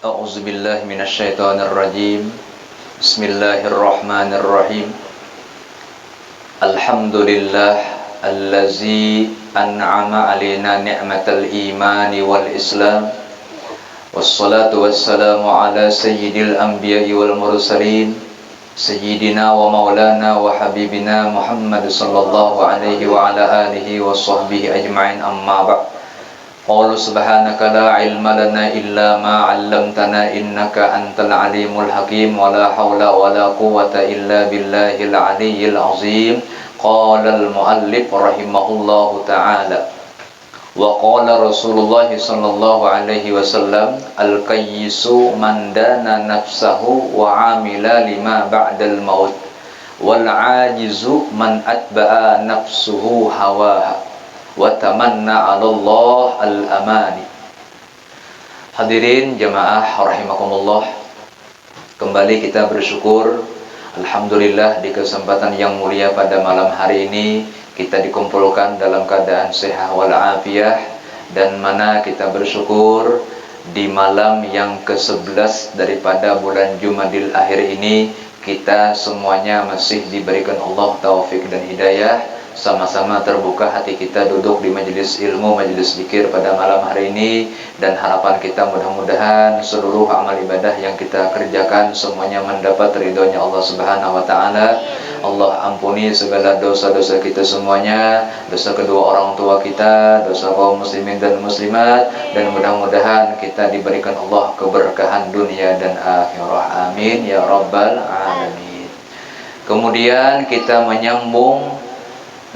A'udzu billahi minasyaitonir rajim. Bismillahirrahmanirrahim. Alhamdulillah allazi an'ama alaina ni'matal imani wal islam. Wassalatu wassalamu ala sayyidil anbiya'i wal mursalin sayyidina wa maulana wa habibina Muhammad sallallahu alaihi wa ala alihi wa sahbihi ajma'in, amma ba'd. Qala subhanaka la ilma lana illa ma 'allamtana innaka antal alimul hakim wa la haula wa la quwwata illa billahil aliyyil azim. Qala al muallif rahimahullahu ta'ala wa qala Rasulullah sallallahu alaihi wasallam al qayyisu man dana nafsahu wa 'amila lima ba'dal maut wal 'ajizu man atba'a nafsuhu hawaha wa tamanna 'ala Allah al-amani. Hadirin jamaah rahimakumullah, kembali kita bersyukur alhamdulillah di kesempatan yang mulia pada malam hari ini kita dikumpulkan dalam keadaan sehat wal afiyah, dan mana kita bersyukur di malam yang ke-11 daripada bulan Jumadil akhir ini kita semuanya masih diberikan Allah taufik dan hidayah, sama-sama terbuka hati kita duduk di majelis ilmu, majelis zikir pada malam hari ini, dan harapan kita mudah-mudahan seluruh amal ibadah yang kita kerjakan semuanya mendapat ridhonya Allah Subhanahu wa taala. Allah ampuni segala dosa-dosa kita semuanya, dosa kedua orang tua kita, dosa kaum muslimin dan muslimat, dan mudah-mudahan kita diberikan Allah keberkahan dunia dan akhirah. Amin ya rabbal alamin. Kemudian kita menyambung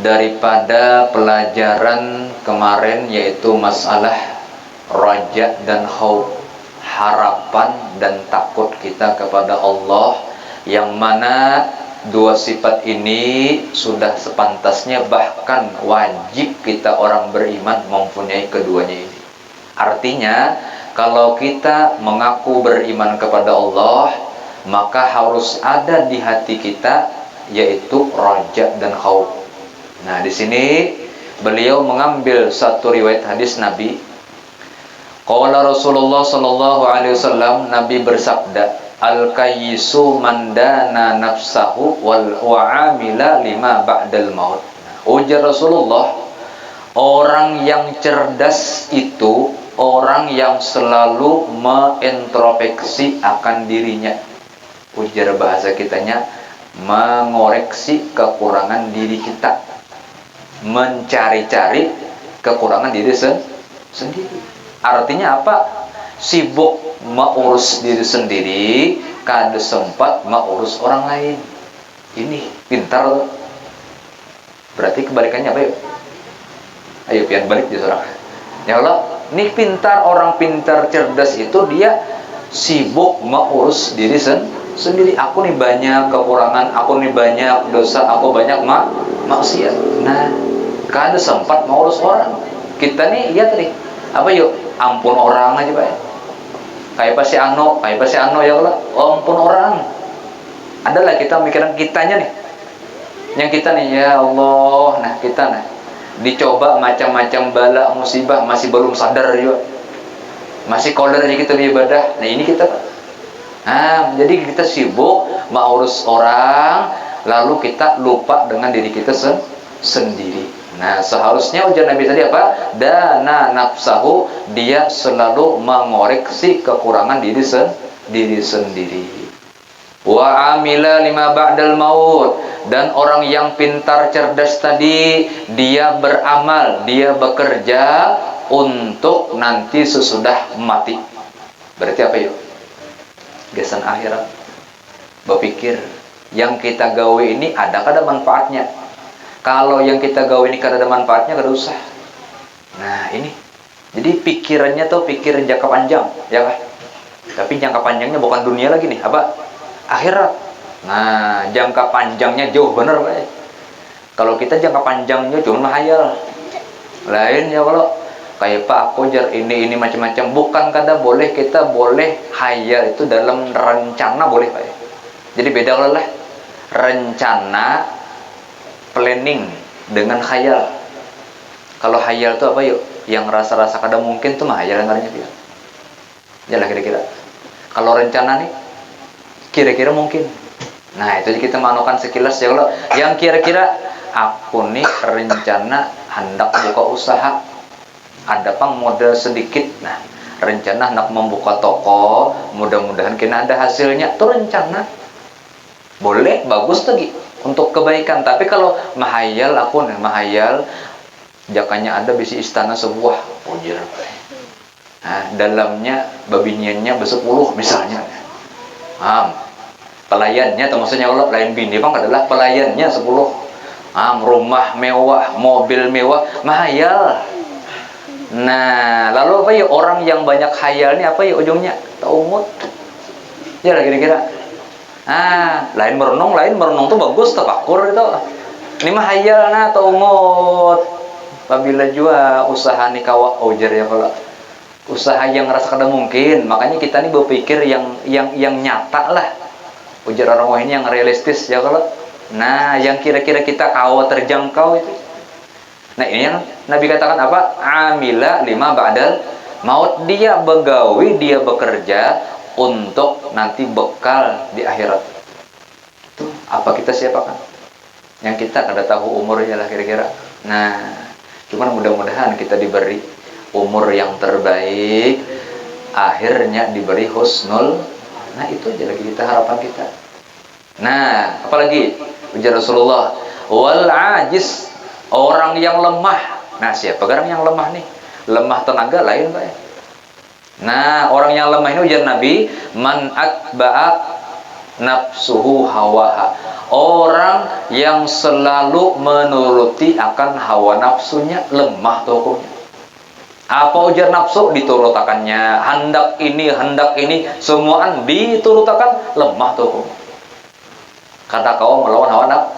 daripada pelajaran kemarin, yaitu masalah raja dan khauf, harapan dan takut kita kepada Allah, yang mana dua sifat ini sudah sepantasnya, bahkan wajib kita orang beriman mempunyai keduanya ini. Artinya kalau kita mengaku beriman kepada Allah, maka harus ada di hati kita yaitu raja dan khauf. Nah, di sini beliau mengambil satu riwayat hadis Nabi. Qala Rasulullah sallallahu alaihi wasallam, Nabi bersabda, al-kayyisu man dana nafsahu wal wa'amila lima ba'dal maut. Ujar Rasulullah, orang yang cerdas itu orang yang selalu mengintrospeksi akan dirinya. Ujar bahasa kitanya, mengoreksi kekurangan diri kita, mencari-cari kekurangan diri sendiri. Artinya apa? Sibuk mengurus diri sendiri, kada sempat mengurus orang lain. Ini pintar. Berarti kebalikannya apa yuk? Ayo pian balik di seorang. Ya Allah, ini pintar, orang pintar cerdas itu dia sibuk mengurus diri sendiri. Aku nih banyak kekurangan, aku nih banyak dosa, aku banyak maksiat. Nah, kada sempat mengurus orang. Kita nih lihat nih, apa yuk? Ampun orang aja Pak. Kayak pas si Ano ya Allah, ampun orang. Adalah kita mikiran kitanya nih. Yang kita nih, ya Allah, nah kita nah dicoba macam-macam bala musibah masih belum sadar juga. Masih koler aja kita beribadah. Nah, ini kita Pak. Nah, jadi kita sibuk mengurus orang, lalu kita lupa dengan diri kita sendiri. Nah, seharusnya ujar Nabi tadi apa? Dana nafsahu, dia selalu mengoreksi kekurangan diri sendiri. Wa amila lima ba'dal maut, dan orang yang pintar cerdas tadi dia beramal, dia bekerja untuk nanti sesudah mati. Berarti apa yuk? Gesan akhirat. Berpikir yang kita gawe ini ada manfaatnya. Kalau yang kita gawe ini kada ada manfaatnya, kada usah. Nah, ini. Jadi pikirannya tuh pikiran jangka panjang, ya kan? Tapi jangka panjangnya bukan dunia lagi nih, apa? Akhirat. Nah, jangka panjangnya jauh bener, Pak. Kalau kita jangka panjangnya cuma hayal. Lain ya kalau kayak Pak aku jar ini macam-macam, bukan kada boleh, kita boleh hayal itu dalam rencana boleh, Pak. Jadi beda lah. Rencana planning dengan khayal. Kalau khayal itu apa yuk? Yang rasa-rasa kadang mungkin tuh mah khayal namanya dia. Jalan kira-kira. Kalau rencana nih, kira-kira mungkin. Nah, itu kita manukan sekilas ya kalau yang kira-kira aku nih rencana hendak buka usaha, ada pang modal sedikit. Nah, rencana hendak membuka toko, mudah-mudahan kena ada hasilnya. Itu rencana. Boleh, bagus lagi untuk kebaikan. Tapi kalau mahayal aku nih, mahayal jakanya ada bisi istana sebuah, ujar. Nah, dalamnya babiniannya bersepuluh misalnya. Pelayannya atau maksudnya kalau pelayan bini bang adalah pelayannya 10. Rumah mewah, mobil mewah, mahayal. Nah, lalu apa ya orang yang banyak hayal ini apa ya ujungnya? Taumut. Ya lah kira-kira. Lain merenung tuh bagus tafakur itu. Ini mah hayal nah taumut. Apabila jua usaha nikah ujar ya kalau usaha yang rasa kada mungkin, makanya kita nih berpikir yang nyata lah. Ujar orang wah ini yang realistis ya kalau. Nah, yang kira-kira kita kawa terjangkau itu. Nah, ini yang Nabi katakan apa? Amila lima ba'dal maut, dia begawi, dia bekerja untuk nanti bekal di akhirat. Itu apa kita siapakan? Yang kita kada tahu umurnya lah kira-kira. Nah, cuman mudah-mudahan kita diberi umur yang terbaik, akhirnya diberi husnul. Nah, itu aja lagi kita harapan kita. Nah, apalagi ujar Rasulullah, wal ajiz, orang yang lemah. Nah, siapa orang yang lemah nih? Lemah tenaga lain, Pak. Nah, orang yang lemah ini ujar Nabi, man atba'a nafsuhu hawaha. Orang yang selalu menuruti akan hawa nafsunya, lemah tuh hukumnya. Apa ujar nafsu diturutakannya, hendak ini semuaan diturutakan, lemah tuh hukumnya. Kata kau melawan hawa nafsu,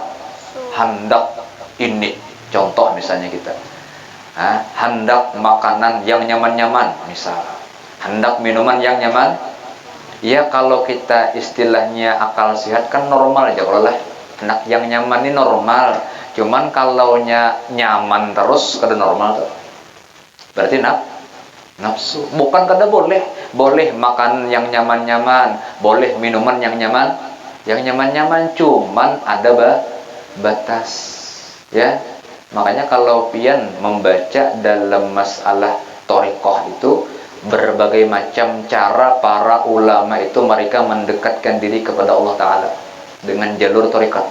hendak ini contoh misalnya kita hendak makanan yang nyaman-nyaman misal, hendak minuman yang nyaman ya, kalau kita istilahnya akal sehat kan normal aja kalau lah hendak yang nyaman ini normal, cuman kalau nyaman terus kada normal tuh berarti nafsu. Bukan kada boleh makan yang nyaman-nyaman, boleh minuman yang nyaman-nyaman, cuman ada batas ya. Makanya kalau pian membaca dalam masalah thariqah itu, berbagai macam cara para ulama itu mereka mendekatkan diri kepada Allah Ta'ala dengan jalur thariqat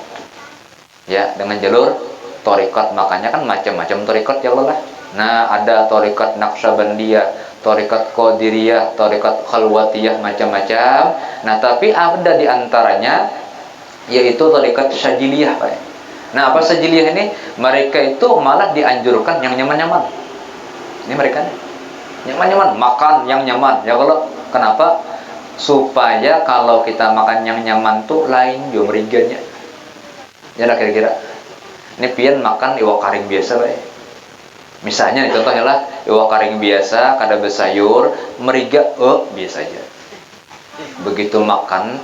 ya, dengan jalur thariqat. Makanya kan macam-macam thariqat ya Allah. Nah, ada thariqat Naqsyabandiyah, thariqat Qadiriyah, thariqat Khalwatiyah, macam-macam. Nah, tapi ada di antaranya yaitu thariqat Syadziliyah, Pak. Nah, apa Syadziliyah ini? Mereka itu malah dianjurkan yang nyaman-nyaman. Ini mereka nih. Nyaman-nyaman, makan yang nyaman. Ya kalau kenapa? Supaya kalau kita makan yang nyaman tuh lain jo meriganya. Ya lah kira-kira. Ini pian makan iwak karing biasa, Pak. Misalnya nih contohnya lah iwak karing biasa, kada bersayur, meriga biasa aja. Begitu makan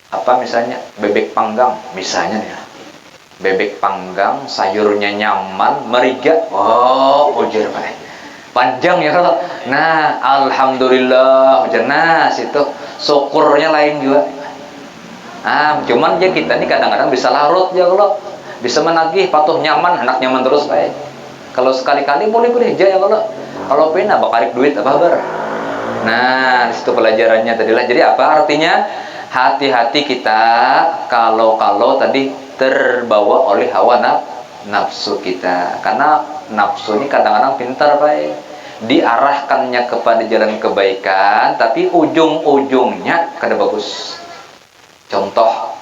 apa misalnya bebek panggang misalnya nih. Bebek panggang, sayurnya nyaman, meriga, ujar Pak. Panjang ya kalau. Nah, alhamdulillah, ujar. Nah, situ syukurnya lain juga. Cuman ya kita nih kadang-kadang bisa larut ya kalau. Bisa menagih, patuh nyaman, anak nyaman terus Pak. Kalau sekali-kali boleh-boleh aja ya kalau pena bakarik duit apa kabar. Nah, disitu pelajarannya tadilah. Jadi apa artinya? Hati-hati kita kalau tadi terbawa oleh hawa nafsu kita. Karena nafsu ini kadang-kadang pintar, Pak. Diarahkannya kepada jalan kebaikan, tapi ujung-ujungnya kada bagus. Contoh,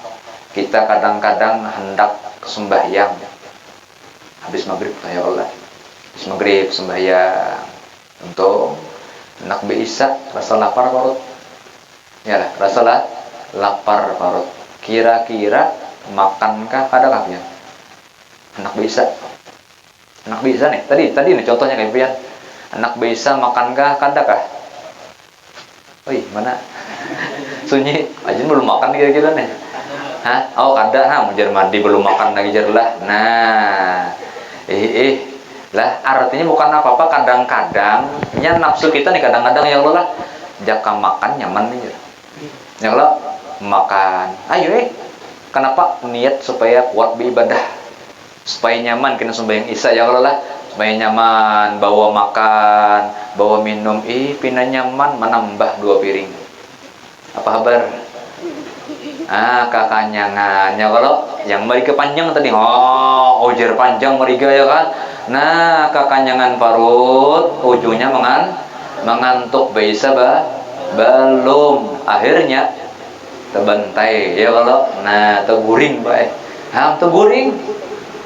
kita kadang-kadang hendak sembahyang habis maghrib, ya Allah. Habis maghrib sembahyang untuk hendak beisa, rasa lapar perut. Ya lah, rasa lapar perut. Kira-kira makankah adakah pian? Hendak beisa. Hendak beisa nih. Tadi nih contohnya kayak pian. Hendak beisa makankah kadakah? Wih, mana? Sunyi, ajin belum makan kira-kira nih. Oh kada, mujar mandi belum makan lagi jar lah. Nah, lah artinya bukan apa-apa, kadang-kadang nafsu kita nih kadang-kadang ya Allah lah jaka makan nyaman nih. Ya kalau makan, ayo kenapa niat supaya kuat beribadah, supaya nyaman kena sembahyang isya ya kalau lah, supaya nyaman bawa makan, bawa minum, pina nyaman menambah 2 piring. Apa kabar? Kakanyangan ya kalau yang mereka panjang tadi, ujar panjang mereka ya kan. Nah, kakanyangan parut ujungnya mengantuk bisa belum, akhirnya terbantai ya kalau teguring baik teguring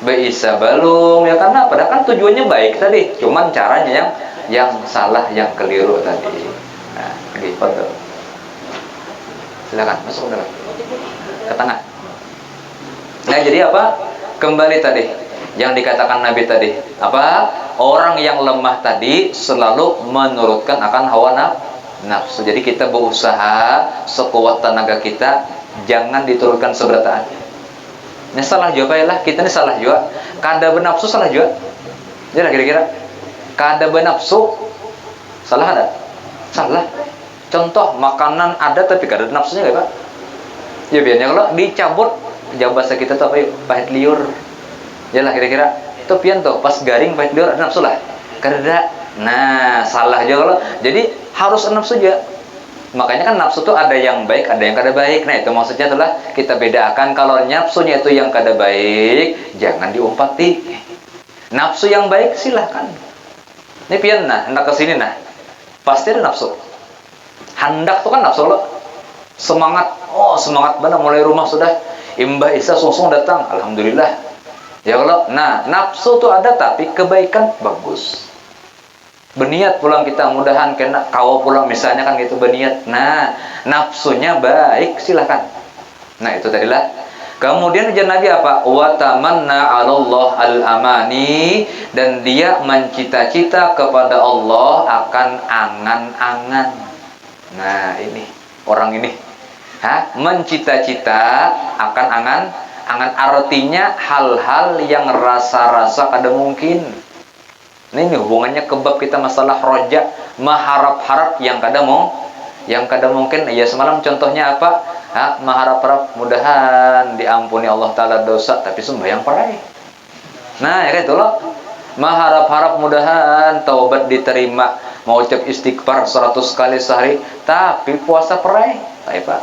bisa belum ya, karena padahal kan tujuannya baik tadi, cuman caranya yang salah, yang keliru tadi. Nah, gitu. Silakan masuk ke tengah. Nah, jadi apa? Kembali tadi yang dikatakan Nabi tadi, apa? Orang yang lemah tadi selalu menurutkan akan hawa nafsu. Jadi kita berusaha sekuat tenaga kita, jangan diturunkan seberataan. Ini salah juga ya lah, kita ini salah juga. Kada bernafsu salah juga. Jadi kira-kira kada bernafsu salah ada? Salah. Contoh makanan ada tapi kada nafsunya enggak, Pak? Ya biarnya kalau dicabut jauh bahasa kita tuh apa yuk? Pahit liur. Yalah kira-kira itu pian tuh pas garing pahit liur ada nafsu lah. Kada. Nah, salah juga kalau. Jadi harus nafsu juga. Makanya kan nafsu tuh ada yang baik, ada yang kada baik. Nah, itu maksudnya adalah kita bedakan kalau nafsunya itu yang kada baik, jangan diumpati. Nafsu yang baik silahkan. Ini pian nah, hendak ke sini nah. Pasti ada nafsu. Hendak tuh kan nafsu lo. Semangat, semangat benar mulai rumah sudah. Imbah Isa sungsung datang, alhamdulillah. Ya kalau, nah nafsu tuh ada tapi kebaikan bagus. Berniat pulang kita mudahan kena kau pulang misalnya kan gitu berniat. Nah nafsunya baik silahkan. Nah itu tadilah. Kemudian ujian Nabi apa? Wa tamanna 'alallah al-amani, dan dia mencita-cita kepada Allah akan angan-angan. Nah ini orang ini mencita-cita akan angan artinya hal-hal yang rasa-rasa kada mungkin. Nah, ini hubungannya ke bab kita masalah roja, mengharap-harap yang kada mungkin. Ya semalam contohnya apa? Mengharap-harap mudahan diampuni Allah Ta'ala dosa tapi sembahyang parai. Nah ya kan itu loh, mengharap-harap mudahan taubat diterima, mau ucap istighfar 100 kali sehari tapi puasa parai. Pak,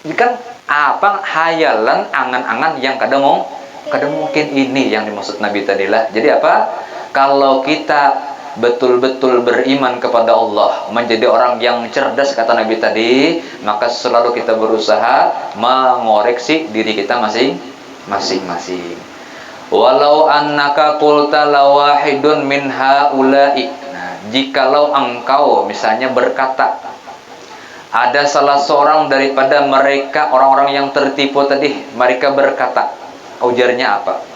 ini kan apa hayalan angan-angan yang kada mungkin. Ini yang dimaksud Nabi tadilah. Jadi apa? Kalau kita betul-betul beriman kepada Allah, menjadi orang yang cerdas kata Nabi tadi, maka selalu kita berusaha mengoreksi diri kita masing-masing. Walau annaka qulta lawahidun min haula'i. Nah, jikalau engkau misalnya berkata, ada salah seorang daripada mereka orang-orang yang tertipu tadi, mereka berkata, ujarnya apa?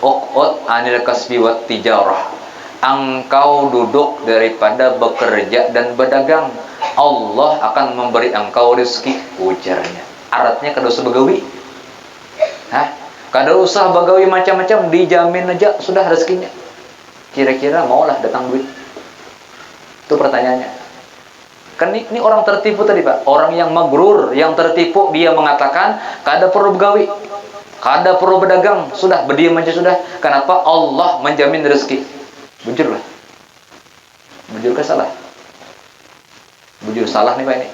Uqud anil kasbi wat tijarah. Engkau duduk daripada bekerja dan berdagang, Allah akan memberi engkau rezeki, ujarnya. Artinya kada usah begawi. Kada usah begawi macam-macam, dijamin aja sudah rezekinya. Kira-kira maulah datang duit? Itu pertanyaannya. Kan ini orang tertipu tadi Pak, orang yang magrur, yang tertipu, dia mengatakan kada perlu begawi, kada perlu berdagang, sudah berdiam aja sudah. Kenapa? Allah menjamin rezeki. Bujur lah. Bujur ke salah? Bujur salah nih Pak ini.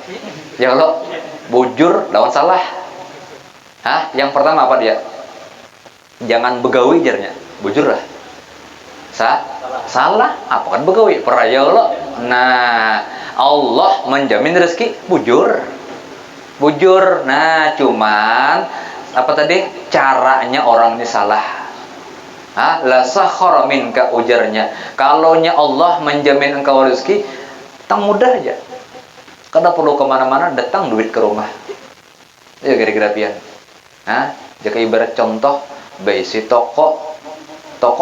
Ya kalau bujur lawan salah. Yang pertama apa dia? Jangan begawi jarnya. Bujur lah. Salah. Apa kan begawi? Peraya Allah. Nah, Allah menjamin rezeki, bujur. Nah cuman apa tadi caranya orang ini salah. La sakhara minka, ujarnya. Kalaunya Allah menjamin engkau rezeki, tang mudah aja. Kada perlu kemana-mana, datang duit ke rumah. Ya kira-kira pian. Jika ibarat contoh, baisi toko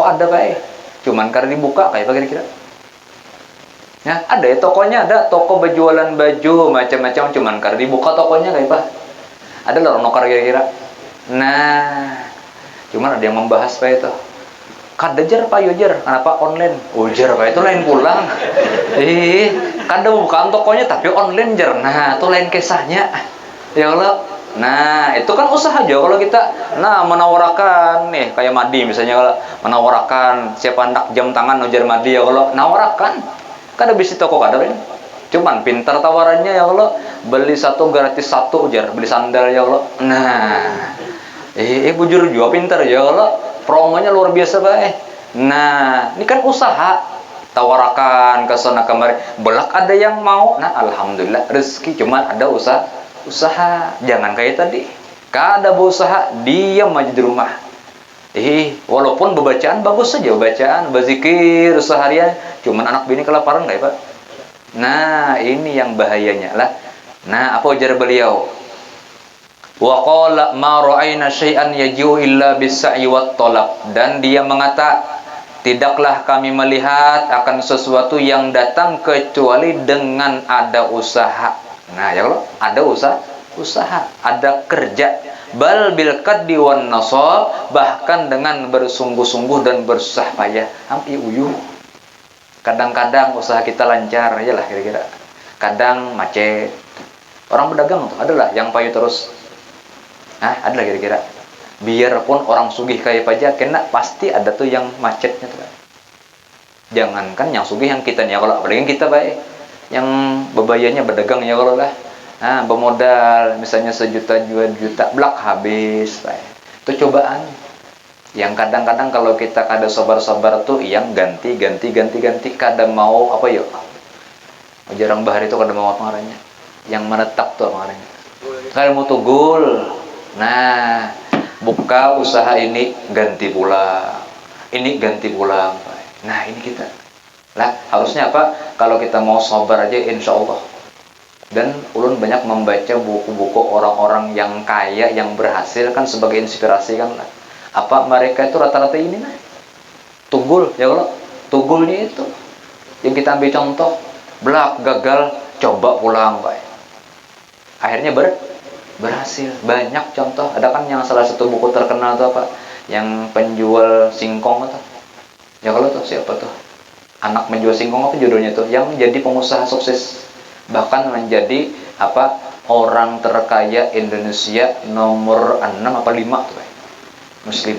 ada baik, cuman karena dibuka kayak apa kira-kira? Ada ya tokonya, ada toko berjualan baju macam-macam, cuman karena dibuka tokonya kayak apa? Ada lah nukar kira-kira. Nah, cuman ada yang membahas kayak itu. Kadajar Pak Yojar, kenapa online? Ujar Pak itu lain pulang. Kada bukan tokonya tapi online jar. Nah, itu lain kisahnya. Ya Allah. Nah, itu kan usaha aja kalau kita menawarkan nih kayak Madi misalnya kalau menawarkan siapa hendak jam tangan ujar Madi ya kalau nawarkan. Kada bisa toko kada ini. Cuman pintar tawarannya ya Allah, beli satu gratis satu ujar, beli sandal ya Allah. Nah, bujur juga pintar ya Allah. Promonya luar biasa baik. Nah, ini kan usaha. Tawarkan ke sana kemari. Belak ada yang mau. Nah, alhamdulillah rezeki cuman ada usaha. Jangan kayak tadi. Kada berusaha, diam aja di rumah. Walaupun bacaan bagus saja, bacaan, berzikir seharian, cuman anak bini kelaparan enggak ya, Pak? Nah, ini yang bahayanya lah. Nah, apa ujar beliau? Wa qala ma ra'ayna syai'an yaji'u illa bis-sa'i wat talab, dan dia mengata tidaklah kami melihat akan sesuatu yang datang kecuali dengan ada usaha. Nah, ya Allah, ada usaha, ada kerja. Bal bil kaddi wan nasab, bahkan dengan bersungguh-sungguh dan bersusah payah. Ampi uyuh. Kadang-kadang usaha kita lancar aja lah kira-kira. Kadang macet. Orang pedagang tuh adalah yang payu terus. Ada lah kira-kira. Biarpun orang sugih kayak pajak kena pasti ada tuh yang macetnya tuh. Jangankan yang sugih yang kita nih, kalau apalagi kita baik. Yang bebayanya berdagang ya kalau lah. Bermodal misalnya 1 juta 2 juta blak habis baik. Itu cobaan. Yang kadang-kadang kalau kita kada sabar-sabar tuh yang ganti kada mau apa yuk. Jarang bahari itu kada mau apa ngarannya. Yang menetap tuh apa ngarannya. Kada mau tugul. Nah, buka usaha ini ganti pulang. Ini ganti pulang. Nah, ini kita. Lah, harusnya apa? Kalau kita mau sabar aja insya Allah. Dan ulun banyak membaca buku-buku orang-orang yang kaya, yang berhasil kan sebagai inspirasi kan lah. Apa mereka itu rata-rata ini nah. Tunggul, ya kalau tunggulnya itu yang kita ambil contoh, belak gagal, coba pulang, Pak. Akhirnya berhasil. Banyak contoh. Ada kan yang salah satu buku terkenal tuh apa? Yang penjual singkong itu. Ya kalau tuh siapa tuh? Anak menjual singkong apa judulnya tuh? Yang menjadi pengusaha sukses. Bahkan menjadi apa? Orang terkaya Indonesia nomor 6 apa 5 tuh, Pak. Muslim.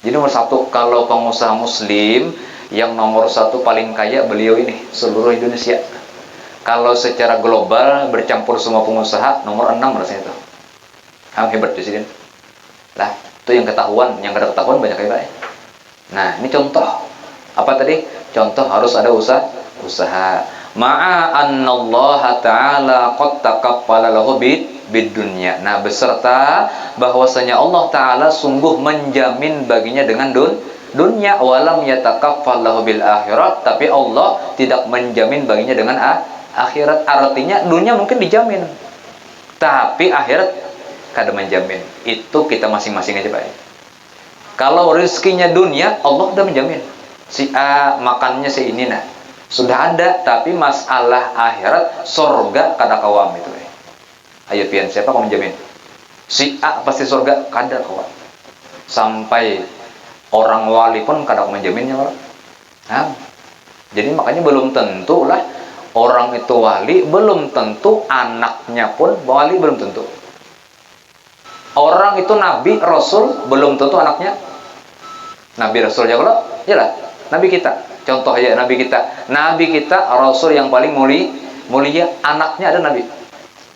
Jadi nomor 1 kalau pengusaha muslim yang nomor 1 paling kaya beliau ini seluruh Indonesia. Kalau secara global bercampur semua pengusaha nomor 6 rasanya itu. Hebat presiden. Lah, itu yang ketahuan, yang kada ketahuan banyak ya, Pak. Nah, ini contoh. Apa tadi? Contoh harus ada usaha. Ma'a annallaha ta'ala qad taqaffala lahu bidunya. Nah, beserta bahwasanya Allah Ta'ala sungguh menjamin baginya dengan dunia, walam yatakaffal lahu bil akhirat, tapi Allah tidak menjamin baginya dengan akhirat. Artinya dunia mungkin dijamin, tapi akhirat kada menjamin. Itu kita masing-masing aja, Pak. Kalau rezekinya dunia, Allah udah menjamin. Si A makannya si ini nah. Sudah ada, tapi masalah akhirat surga kada kawam itu. Ayo pian, siapa kau menjamin? Si A pasti surga kada kawam. Sampai orang wali pun kada kau menjaminnya orang. Jadi makanya belum tentu lah orang itu wali, belum tentu anaknya pun wali, belum tentu. Orang itu nabi, rasul, belum tentu anaknya nabi, rasul ya kalau. Yalah, nabi kita. Contoh aja nabi kita rasul yang paling mulia, anaknya ada nabi.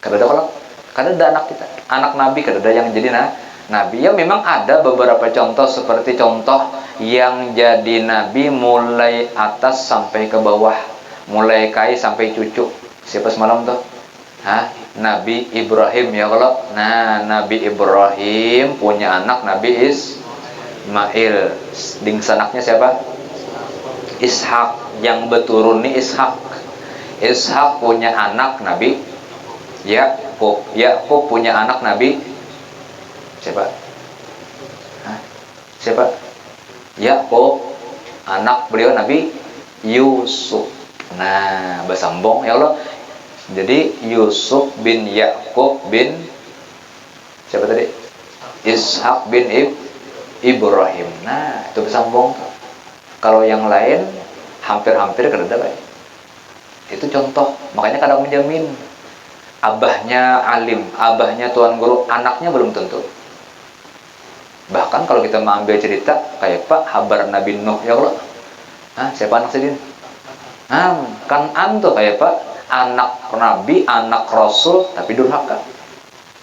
Kada ada kalau kada ada anak kita. Anak nabi kada ada yang jadi nabi. Ya memang ada beberapa contoh seperti contoh yang jadi nabi mulai atas sampai ke bawah, mulai kai sampai cucu. Siapa semalam tuh? Nabi Ibrahim ya kalau. Nah, Nabi Ibrahim punya anak Nabi Ismail. Dings anaknya siapa? Ishak, yang berturun nih Ishak. Ishak punya anak Nabi Yakub. Yakub punya anak Nabi siapa? Siapa? Yakub, anak beliau Nabi Yusuf. Nah, bersambung ya Allah. Jadi Yusuf bin Yakub bin siapa tadi? Ishak bin Ibrahim. Nah, itu kesambung tuh. Kalau yang lain hampir-hampir kereda baik. Itu contoh. Makanya kadang menjamin abahnya alim, abahnya tuan guru, anaknya belum tentu. Bahkan kalau kita mengambil cerita kayak Pak habar Nabi Nuh, ya Allah. Siapa anak sidin? Kanan tuh kayak Pak, anak Nabi, anak Rasul, tapi durhaka.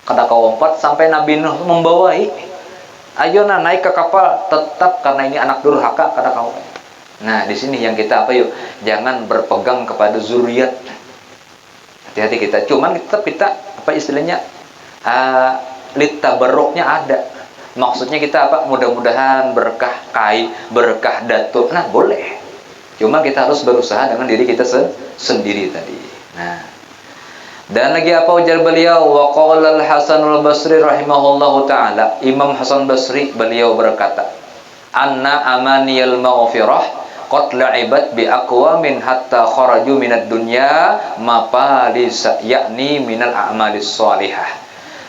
Kada kawompat sampai Nabi Nuh membawai. Ayo naik ke kapal, tetap karena ini anak durhaka kada kawompat. Nah, di sini yang kita apa yuk? Jangan berpegang kepada zuriat. Hati-hati kita. Cuman tetap kita apa istilahnya? Litabarruknya ada. Maksudnya kita apa? Mudah-mudahan berkah kai, berkah datuk. Nah, boleh. Cuma kita harus berusaha dengan diri kita sendiri tadi. Nah, dan lagi apa ujar beliau? Wa qala al-Hasanul Basri rahimahullahu taala. Imam Hasan Basri beliau berkata, "Anna amaniyal maghfirah qad la'ibat bi aqwamin hatta kharaju minad dunya mapalisa yakni minal a'malis shalihah."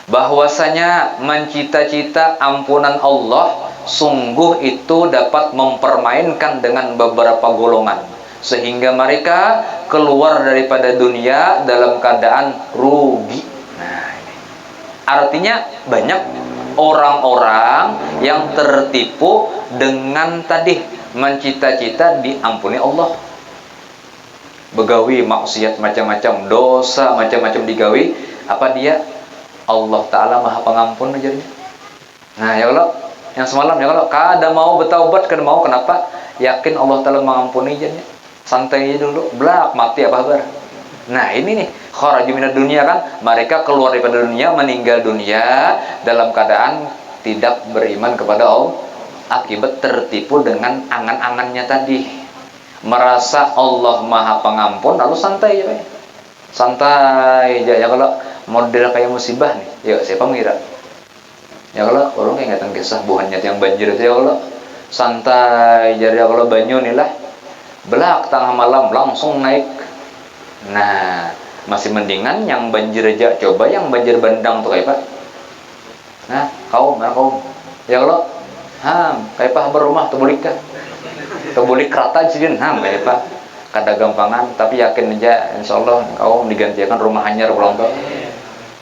Bahwasanya mencita-cita ampunan Allah sungguh itu dapat mempermainkan dengan beberapa golongan sehingga mereka keluar daripada dunia dalam keadaan rugi. Nah, ini artinya banyak orang-orang yang tertipu dengan tadi mencita-cita diampuni Allah. Begawi maksiat macam-macam, dosa macam-macam digawi, apa dia? Allah Ta'ala Maha Pengampun ajarnya. Nah, ya Allah, yang semalam ya Allah, kada mau bertaubat, kada mau, kenapa? Yakin Allah Ta'ala mengampuni ajarnya. Santai dulu, belak mati apa kabar. Nah, ini nih kharaju minad dunia kan, mereka keluar daripada dunia, meninggal dunia dalam keadaan tidak beriman kepada Allah akibat tertipu dengan angan-angannya tadi. Merasa Allah Maha Pengampun lalu santai ya, Pak. Santai aja ya kalau model kayak musibah nih. Ya siapa mengira? Ya kalau orang kayak ngatan kisah buahnya yang banjir itu ya kalau santai jadi ya kalau banyu nih lah. Belak tengah malam langsung naik. Nah, masih mendingan yang banjir aja. Coba yang banjir bandang tuh kayak Pak. Nah, kaum. Ya Allah, kayak Pak berumah tuh bulikah. Kebulik kerata jidin, kayak Pak. Kada gampangan, tapi yakin aja insya Allah kaum digantikan rumah hanyar pulang tuh.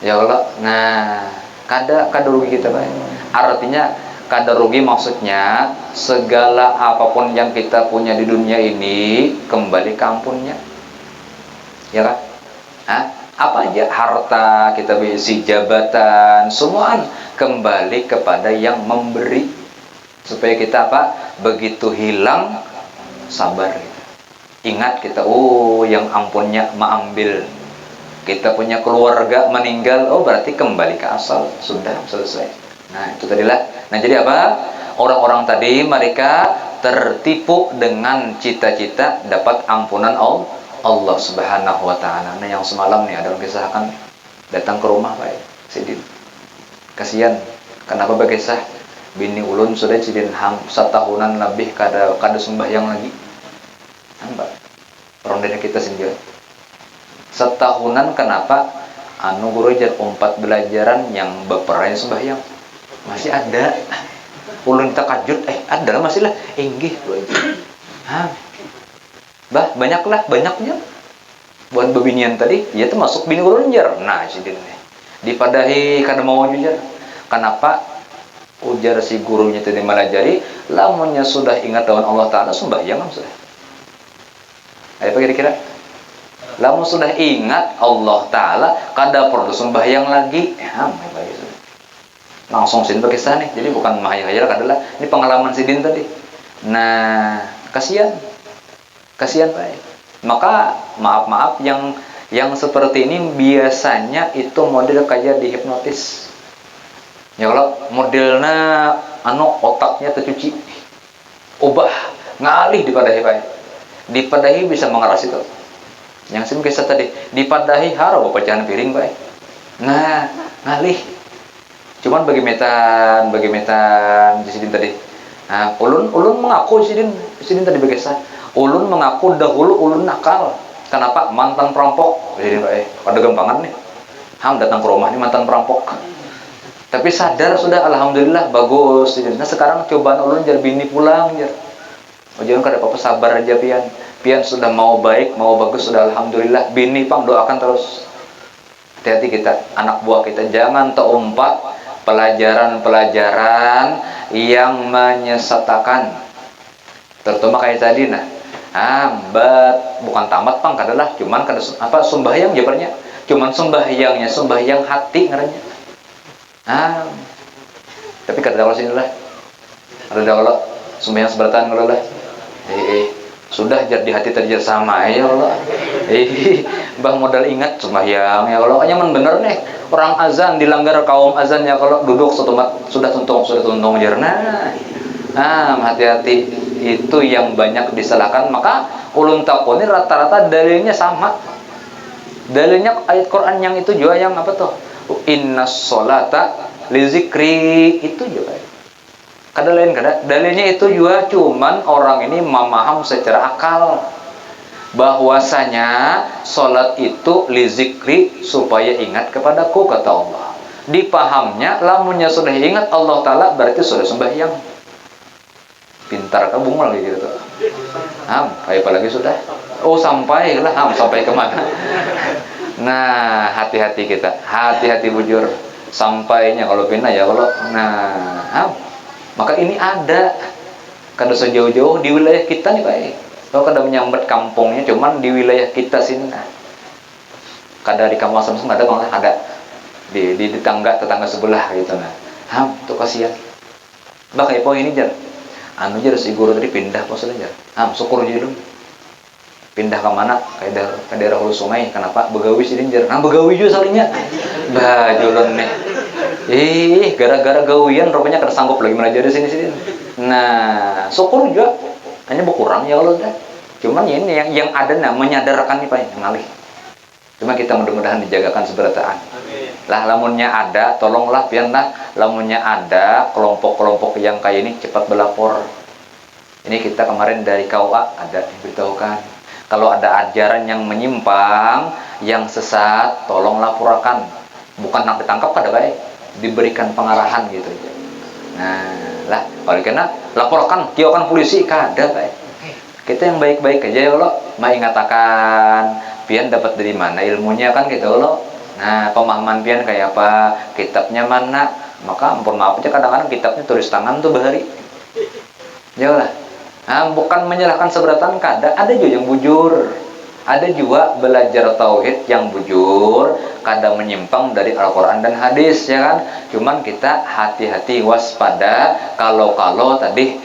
Ya Allah, nah, kada rugi kita Pak. Artinya kada rugi maksudnya segala apapun yang kita punya di dunia ini kembali ke ampunnya. Ya kan? Apa aja harta kita bisi, jabatan, semua kembali kepada yang memberi. Supaya kita apa? Begitu hilang sabar. Ingat kita, yang ampunnya mengambil. Kita punya keluarga meninggal, berarti kembali ke asal, sudah selesai. Nah, itu tadilah. Nah, jadi apa? Orang-orang tadi mereka tertipu dengan cita-cita dapat ampunan Allah Subhanahu wa taala. Nah, yang semalam nih ada kisahkan datang ke rumah Pak Sidin. Kasihan. Kenapa berkisah? Bini ulun sudah Sidin setahunan lebih kada sembahyang lagi. Nampak? Rondenya kita sendiri. Setahunan kenapa? Guru jar 4 belajaran yang baperai sembahyang. Masih ada. Ulun takajud, ada masih lah. Inggih. Banyaknya. Buat bebinian tadi, ya termasuk bini ulun jar. Nah, Sidin nih. Dipadahi kada mau jujar. Kenapa? Ujar si gurunya tadi melajari, lamunnya sudah ingat lawan Allah Ta'ala, sembahyang sudah. Apa kira-kira? Lamun sudah ingat Allah Ta'ala, kada perlu sembahyang lagi. Langsung Sidin berkisah nih. Jadi bukan mahayal kadalah. Ini pengalaman Sidin tadi. Nah, kasihan Pak. Maka maaf yang seperti ini biasanya itu model kayak dihipnotis. Ya kalau modelnya otaknya tercuci, ubah ngalih dipadahi Pak. Dipadahi bisa mengeras itu. Yang sim kisah tadi dipadahi haro pecahan piring Pak. Nah, ngalih. Cuman bagi metan di Sidin tadi. Nah, ulun mengaku Sidin tadi berkisah. Ulun mengaku dahulu ulun nakal. Kenapa? Mantan perampok. Jadi Pak, ada gampangan nih. Datang ke rumah nih mantan perampok. Tapi sadar sudah, alhamdulillah bagus. Nah sekarang cobaan ulun jar bini pulang jar. Oh jangan kada apa-apa, sabar aja pian. Pian sudah mau baik, mau bagus sudah alhamdulillah. Bini pang doakan terus. Hati-hati kita, anak buah kita jangan terumpat pelajaran-pelajaran yang menyesatkan. Terutama kayak tadi nah. Bukan tamat pang kadalah, cuman kada apa sembahyang jabarnya. Cuman sembahyangnya, sembahyang hati ngarannya. Tapi kada kalau sini lah. Ada kalau sembahyang seberatan kalau lah. Sudah jar di hati terjar sama ya Allah. Bang modal ingat sembahyang ya Allah. Nyaman bener nih. Orang azan dilanggar kaum azan ya kalau duduk sudah tuntung jar. Hati-hati itu yang banyak disalahkan. Maka ulun takuni rata-rata dalilnya sama. Dalilnya ayat Quran yang itu juga yang apa tuh? Innas sholata li zikri itu juga. Kada lain kada. Dalilnya itu juga cuman orang ini memaham secara akal bahwasanya salat itu li zikri supaya ingat kepadaku kata Allah. Dipahamnya lamunnya sudah ingat Allah taala berarti sudah sembahyang. Pintar kabung lagi gitu. Apalagi sudah. Sampailah sampai kemana? Nah, hati-hati kita. Hati-hati bujur. Sampainya kalau pindah ya kalau maka ini ada kada sejauh-jauh di wilayah kita nih Pak. Kalau kada menyambat kampungnya cuman di wilayah kita sini. Kada di kawasan ada kalau ada di tetangga sebelah gitu nah. Itu kasihan. Bakal po ini jar. Jar si guru tadi pindah pos aja. Syukur aja dulu. Pindah ke mana? Ke daerah Hulu Sungai. Kenapa? Begawi sih jar. Begawi juga salingnya. Julun nih. Gara-gara gawian rupanya kada sanggup lagi belajar di sini. Nah, syukur juga hanya berkurang ya kalau dah. Cuman ini yang ada menyadarkan nih Pak yang ngalih. Cuma kita mudah-mudahan dijagakan seberataan. Lah lamunnya ada, tolonglah pian lah. Lamunnya ada kelompok-kelompok yang kayak ini cepat berlapor. Ini kita kemarin dari KUA ada diberitahukan. Kalau ada ajaran yang menyimpang, yang sesat, tolong laporkan. Bukan nak ditangkap kada baik, diberikan pengarahan gitu. Nah, lah kalau kena laporkan, kiaukan polisi kada baik. Kita yang baik-baik aja ya Allah, mengatakan pian dapat dari mana ilmunya kan gitu loh. Nah, pemahaman pian kayak apa, kitabnya mana, maka ampun maaf aja kadang-kadang kitabnya tulis tangan tuh bahari. Ya lah. Bukan menyalahkan seberatan kada, ada juga yang bujur. Ada juga belajar tauhid yang bujur, kada menyimpang dari Al-Qur'an dan hadis ya kan. Cuman kita hati-hati waspada kalau tadi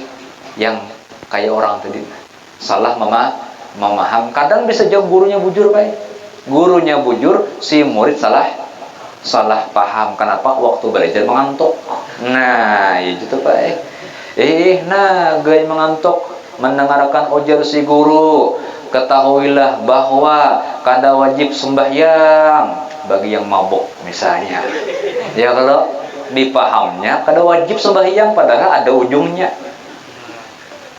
yang kayak orang tadi salah memaham. Kadang bisa jauh gurunya bujur baik. Gurunya bujur, si murid salah paham. Kenapa? Waktu belajar mengantuk. Nah, itu Pak. Gaya mengantuk mendengarkan ujar si guru. Ketahuilah bahwa kada wajib sembahyang bagi yang mabuk misalnya. Ya kalau dipahamnya kada wajib sembahyang padahal ada ujungnya.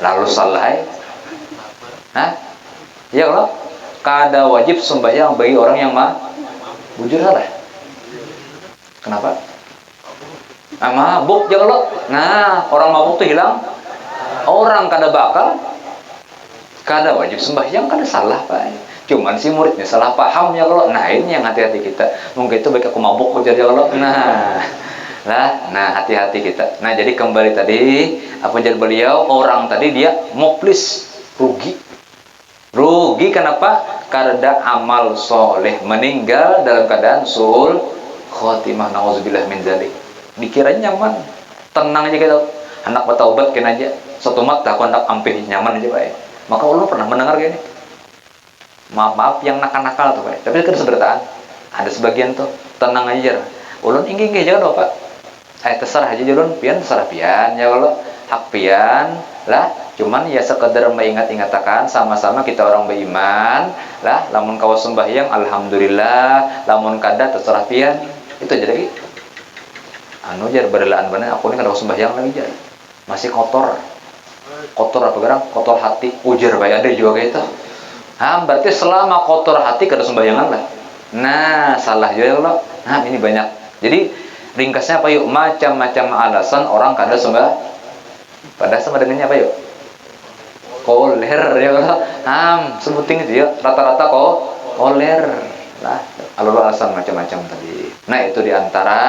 Lalu salah. Ya kalau kada wajib sembahyang bagi orang yang bujur salah. Kenapa? Mabuk ya kalau. Nah, orang mabuk tuh hilang. Orang kada bakal kada wajib sembahyang, kada salah Pak. Cuman si muridnya salah paham ya kalau. Nah, ini yang hati-hati kita. Mungkin itu baik aku mabuk ujar ya kalau. Nah, hati-hati kita. Nah, jadi kembali tadi apa ujar beliau, orang tadi dia muflis, rugi kenapa? Karena amal soleh, meninggal dalam keadaan sul khotimah, nauzubillah min dzalik. Dikiranya nyaman, tenang aja kita. Anak bertaubat kena aja. Satu mat tak kontak ampih nyaman aja Pak. Maka ulun pernah mendengar gini. Maaf yang nakal-nakal tuh Pak. Tapi kan seberataan. Ada sebagian tuh tenang aja. Ulun inggih jangan Pak. Terserah aja ulun pian terserah pian ya kalau hak pian lah. Cuman ya sekedar mengingat-ingatakan sama-sama kita orang beriman lah. Lamun kawas sembahyang alhamdulillah. Lamun kada terserah pian. Itu aja lagi. Jar berlaan bener aku ini kada sembahyang lagi jar. Masih kotor apa gerang? Kotor hati. Ujar baik ada juga kayak itu. Berarti selama kotor hati kada sembahyangan lah. Nah, salah juga kalau. Ini banyak. Jadi Ringkasnya apa yuk? Macam-macam alasan orang kada sembah. Pada sama dengannya apa yuk? Koler ya kalau sebutin itu ya rata-rata koler lah, alur alasan macam-macam tadi. Nah itu diantara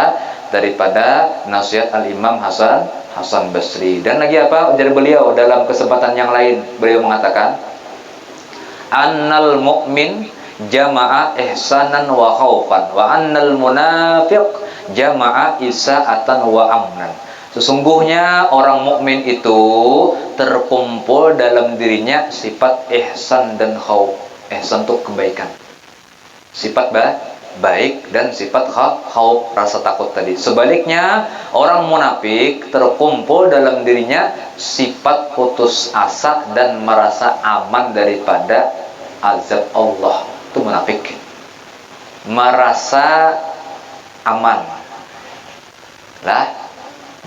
daripada nasihat Al-Imam Hasan Basri. Dan lagi apa ujar beliau dalam kesempatan yang lain, beliau mengatakan annal mu'min jama'a ihsanan wa khaufan wa annal munafiq jama'a isa'atan wa amnan. Sesungguhnya orang mukmin itu terkumpul dalam dirinya sifat ihsan dan khauf. Ihsan itu kebaikan, sifat baik, dan sifat khauf, rasa takut tadi. Sebaliknya orang munafik terkumpul dalam dirinya sifat putus asa dan merasa aman daripada azab Allah. Itu munafik, merasa aman lah,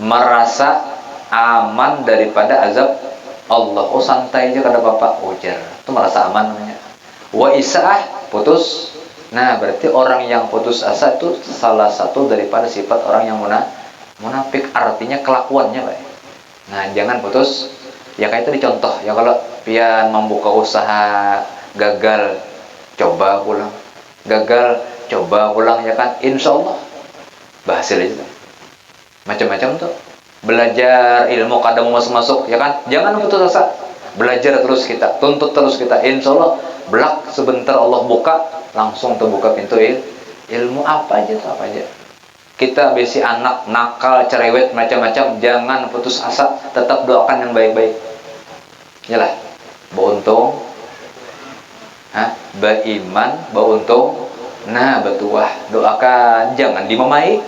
merasa aman daripada azab Allah. Oh santai aja kada bapak ujar, itu merasa aman namanya. Wa isaah putus. Nah berarti orang yang putus asa itu salah satu daripada sifat orang yang munafik, artinya kelakuannya Pak. Nah jangan putus. Ya kayak itu dicontoh ya, kalau pian membuka usaha gagal coba pulang, gagal coba pulang ya kan, insya Allah berhasil itu. Macam-macam tuh belajar ilmu kadang mau masuk ya kan, jangan putus asa, belajar terus kita, tuntut terus kita, insya Allah belak sebentar Allah buka, langsung terbuka pintu ilmu apa aja tuh, apa aja. Kita besi anak nakal cerewet macam-macam, jangan putus asa, tetap doakan yang baik-baik yalah, beruntung beriman, beruntung, nah betuah, doakan jangan dimamai.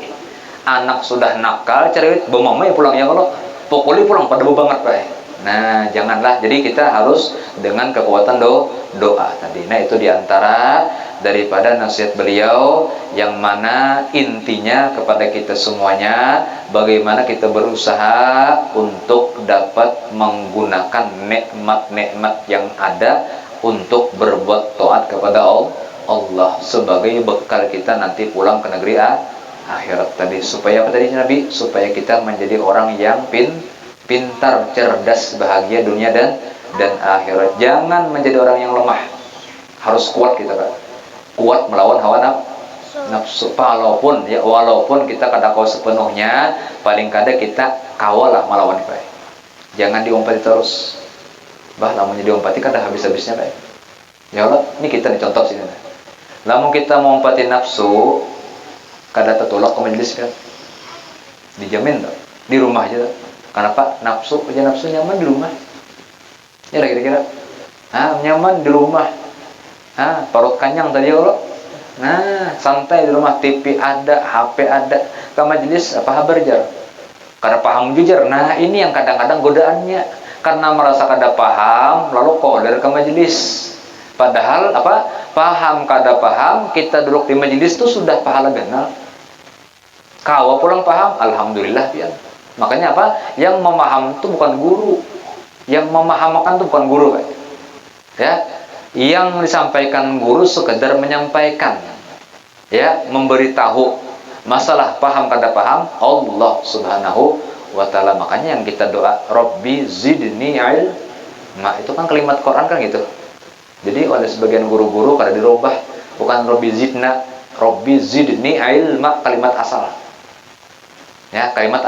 Anak sudah nakal cerewet bermamai pulang ya, kalau pukuli pulang pada banget Pak. Nah janganlah, jadi kita harus dengan kekuatan doa tadi. Nah itu diantara daripada nasihat beliau, yang mana intinya kepada kita semuanya, bagaimana kita berusaha untuk dapat menggunakan nikmat-nikmat yang ada untuk berbuat taat kepada Allah sebagai bekal kita nanti pulang ke negeri akhirat tadi. Supaya apa tadi Nabi? Supaya kita menjadi orang yang pintar, cerdas, bahagia dunia dan akhirat. Jangan menjadi orang yang lemah. Harus kuat kita Pak. Kuat melawan hawa nafsu. Walaupun kita kada kau sepenuhnya, paling kada kita kawal lah melawan Pak. Jangan diompati terus. Bah lamun diompati kada habis-habisnya Pak. Ya Allah, ini kita nih contoh sini. Lamun kita mau ompati nafsu, kada tertolak ke majelis kan. Dijamin tuh. Di rumah aja tuh. Kenapa? Nafsu nyaman di rumah. Ya kira-kira. Nyaman di rumah. Perut kenyang tadi ya Allah. Nah, santai di rumah, TV ada, HP ada. Ke majelis apa kabar jar? Karena paham jujur. Nah, ini yang kadang-kadang godaannya. Karena merasa kada paham, lalu koler ke majelis. Padahal apa? Paham kada paham, kita duduk di majelis itu sudah pahala ganal. Kawa pulang paham, alhamdulillah pian. Makanya apa? Yang memaham itu bukan guru, yang memahamkan itu bukan guru Pak. Ya, yang disampaikan guru sekedar menyampaikan, ya, memberitahu. Masalah paham kada paham Allah Subhanahu wa ta'ala. Makanya yang kita doa Rabbi zidni ilma, itu kan kalimat Quran kan gitu. Jadi oleh sebagian guru-guru kada dirubah, bukan Rabbi zidna, Rabbi zidni ilma, kalimat asal. Ya, kalimat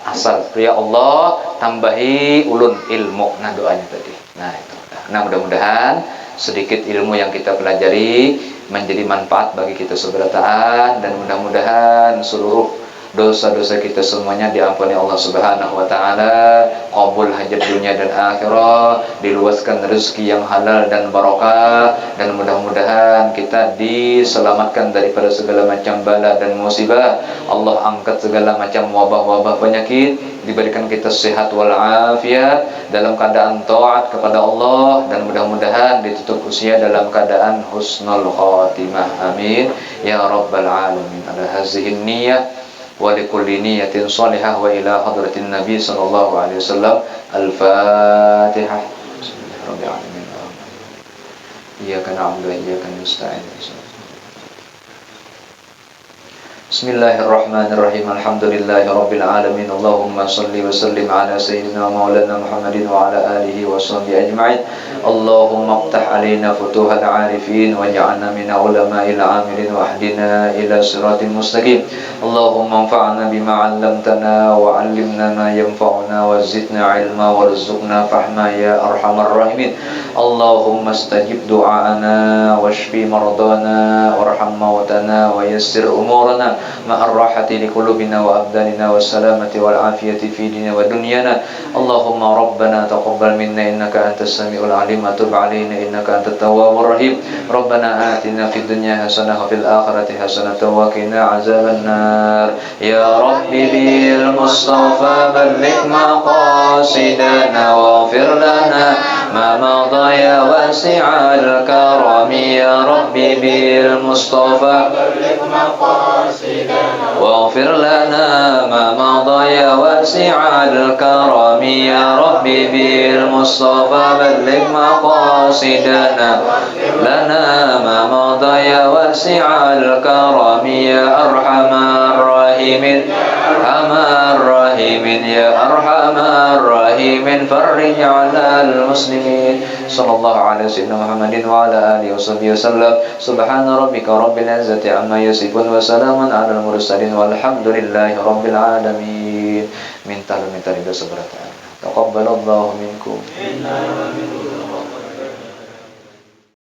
asal. Ya Allah, tambahi ulun ilmu. Nah, doanya tadi. Nah, itu. Nah, mudah-mudahan sedikit ilmu yang kita pelajari menjadi manfaat bagi kita seberataan, dan mudah-mudahan seluruh dosa-dosa kita semuanya diampuni Allah Subhanahu wa taala, qabul hajat dunia dan akhirat, diluaskan rezeki yang halal dan barokah, dan mudah-mudahan kita diselamatkan daripada segala macam bala dan musibah. Allah angkat segala macam wabah-wabah penyakit, diberikan kita sehat walafiat dalam keadaan taat kepada Allah, dan mudah-mudahan ditutup usia dalam keadaan husnul khatimah. Amin ya rabbal alamin. Ala hazihi niyyah wa likulli niyatin salihah wa ila hadratin nabi sallallahu alaihi wasallam. Al-Fatihah. Bismillahirrahmanirrahim. Iyyaka na'budu wa iyyaka nasta'in. Bismillahirrahmanirrahim. Alhamdulillahirabbil alamin. Allahumma shalli wa sallim ala sayyidina maulana Muhammadin wa ala alihi wa sahbihi ajma'in. Allahumma iftah alaina futuhal arifin waj'alna min ulama'il amilin wa ahdina ila siratal mustaqim. Allahumma anfa'na bima 'allamtana wa 'allimna ma yanfa'una wa zidna 'ilma warzuqna fahma ya arhamar rahimin. Allahumma istajib du'ana washfi mardana warham mautana wa yassir umurana ma'ar rahati li qulubina wa abdanina wassalamati wal afiyati fi dinina wa dunyana. Allahumma rabbana taqabbal minna innaka antas samiul alim wa tub alaina innaka antat tawwabur rahim. Rabbana atina fid dunya hasanah wa fil akhirati hasanah wa qina azaban nar. Ya rabbi bil mustafa balligh maqasidana waghfir lana ma madha ya wasi'al karami. Ya rabbi bil mustafa balligh maqasidana waghfir lana ma madha ya wasi'al karami. Ya rabbi bil mustafa balligh maqasidana lana ma madha ya wasi'al karami. Ya arhamar rahimin arhamar rahimin ya arhamar rahimin farrij 'alal muslimin. Sallallahu alaihi wasallam Muhammadin wa ala alihi washabbihi wasallam. Subhana rabbika rabbil izzati amma yasifun wa salamun 'alal mursalin walhamdulillahi rabbil alamin. Minta ridha seberat. Taqabbalallahu minkum.